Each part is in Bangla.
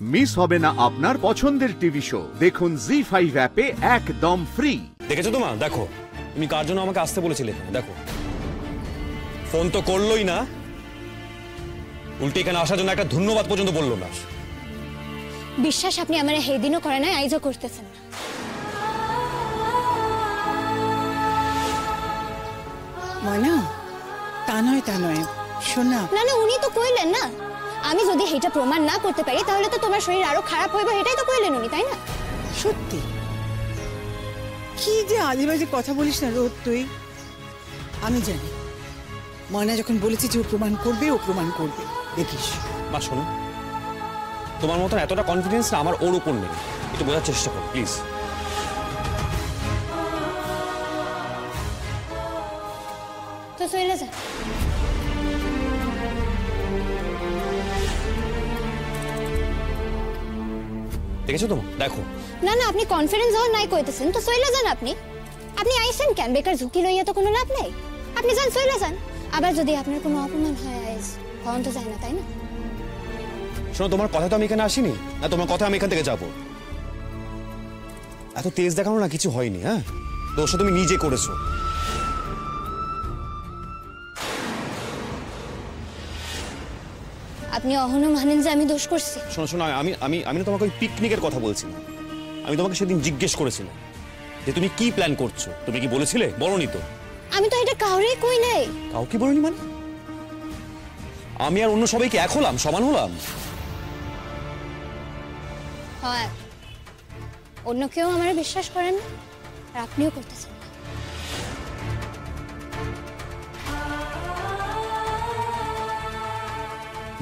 মিস হবে না আপনার পছন্দের টিভি শো। দেখুন জি5 অ্যাপে একদম ফ্রি। দেখেছো তো মা, দেখো তুমি কার জন্য আমাকে আসতে বলেছিলে। দেখো ফোন তো করলোই না, উল্টে এখানে আসার জন্য একটা ধন্যবাদ পর্যন্ত বললো না। বিশ্বাস আপনি আমার হেদিনও করে না, আইজও করতেছেন না। ময়না, তা নয় শোনা। না না, উনি তো কইলেন না আমি যদি এটা প্রমাণ না করতে পারি তাহলে তো তোমার শরীর আরো খারাপ হইবে, এটাই তো কইলেন উনি, তাই না? সত্যি কি যে আজেবাজে কথা বলিস না রোদ তুই। আমি জানি ময়না যখন বলেছি যে ও প্রমাণ করবে, দেখিস। মা শোনো, তোমার মতন এতটা কনফিডেন্স না আমার ওর উপর নেই, একটু বোঝার চেষ্টা করো প্লিজ। তো চলে যা। দেখেছো তো দেখো। না না, আপনি কনফিডেন্স হওয়ার নাই কইতেছেন, তো চলে যান। আপনি আইছেন কেন? বেকার ঝুঁকি লইয়া তো কোনো লাভ নাই। আপনি যান, চলে যান। আবার যদি আপনার কোনো অপমান হয় আইস কখন তো যায় না, তাই না? শোনো, তোমার কথা তো আমি এখানে আসিনি না, তোমার কথা আমি এখান থেকে যাবো। এত তেজ দেখানো না কিছু হয়নি। হ্যাঁ, দোষটা তুমি নিজে করেছো। আপনি অহনো মানেন যে আমি দোষ করছি? শোনো শোনো, আমি আমি আমি না তোমাকে ওই পিকনিকের কথা বলছি না। আমি তোমাকে সেদিন জিজ্ঞেস করেছিলাম যে তুমি কি প্ল্যান করছো, তুমি কি বলেছিলে? বলোনি তো। আমি তো এটা কাউরেই কই নাই। কাউকে বলিনি মানে? আমি আর অন্য সবাইকে এক হলাম, সমান হলাম? হয়, অন্য কেউ আমার বিশ্বাস করেন না, আর আপনিও করতেছেন না।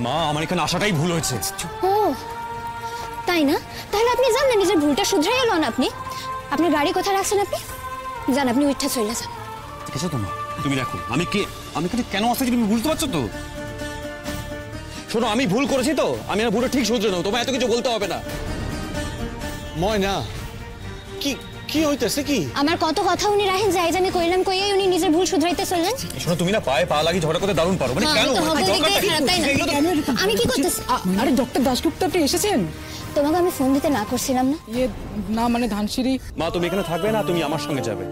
মা, আমার এখানে আসাটাই ভুল হয়েছে। ও তাই না? তাহলে আপনি যান না, নিজের ভুলটা শুধরে এলেন। আপনার গাড়ি কোথায় রাখছেন? আপনি যান, আপনি উঠা চলে যান। ঠিক আছে তো মা, তুমি দেখো আমি এখানে কেন আসতে তুমি বুঝতে পারছো তো? শোনো, আমি ভুল করেছি তো, আমি আর ভুলটা ঠিক শুধরে নেবো, তোমার এত কিছু বলতে হবে না। ময়না, কি হইতেছে কি? আমার কত কথা উনি রাখেন, যাই আমি কইলাম কইয়াই উনি নিজের ভুল শুধরাইতে চললেন। শোনো, তুমি না পায়ে পা লাগি ঝগড়া করতে দারুণ পারো, মানে কেন? আমি কি করতেছি? আরে ডক্টর দাশগুপ্ত আপনি এসেছেন? তোমাকে আমি ফোন দিতে না করছিলাম না? না মানে ধানসিঁড়ি। মা, তুমি এখানে থাকবে না, তুমি আমার সঙ্গে যাবে।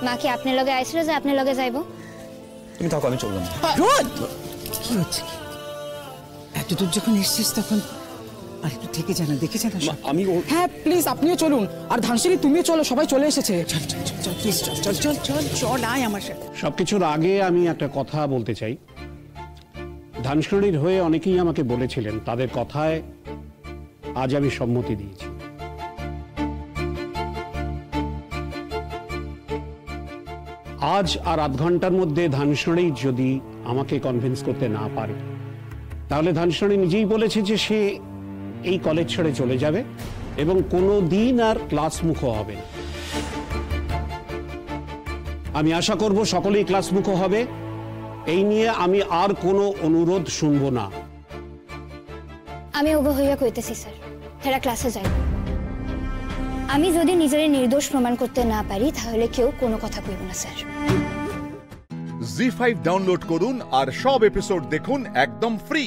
মা কি আপনার লগে আইছিল যে আপনার লগে যাইবো? তুমি থাকো, আমি চললাম। রোদ, কি হচ্ছে কি? এত দূর যখন এসছিস তখন আর একটু থেকে জানা, দেখে জানা। আমি হ্যাঁ প্লিজ আপনিও চলুন, আর ধানসিঁড়ি তুমিও চলো, সবাই চলে এসেছে। চল প্লিজ, চল আয় আমার সাথে। সবকিছুর আগে আমি একটা কথা বলতে চাই। ধানসিঁড়ির হয়ে অনেকেই আমাকে বলেছিলেন, তাদের কথায় আজ আমি সম্মতি দিয়েছি। আজ আর আধ ঘন্টার মধ্যে ধানসিঁড়ি যদি আমাকে কনভিন্স করতে না পারে, তাহলে ধানসিঁড়ি নিজেই বলেছে যে সে এই কলেজ ছেড়ে চলে যাবে এবং কোনো দিন আর ক্লাসমুখো হবে না। আমি আশা করব সকলেই ক্লাসমুখো হবে। এই নিয়ে আমি আর কোনো অনুরোধ শুনবো না। আমি ওগো হইয়া কইতেছি স্যার, হেরা ক্লাসে যাই। আমি যদি নিজের নির্দোষ প্রমাণ করতে না পারি তাহলে কেউ কোনো কথা কইব না স্যার। জি5 ডাউনলোড করুন আর সব এপিসোড দেখুন একদম ফ্রি।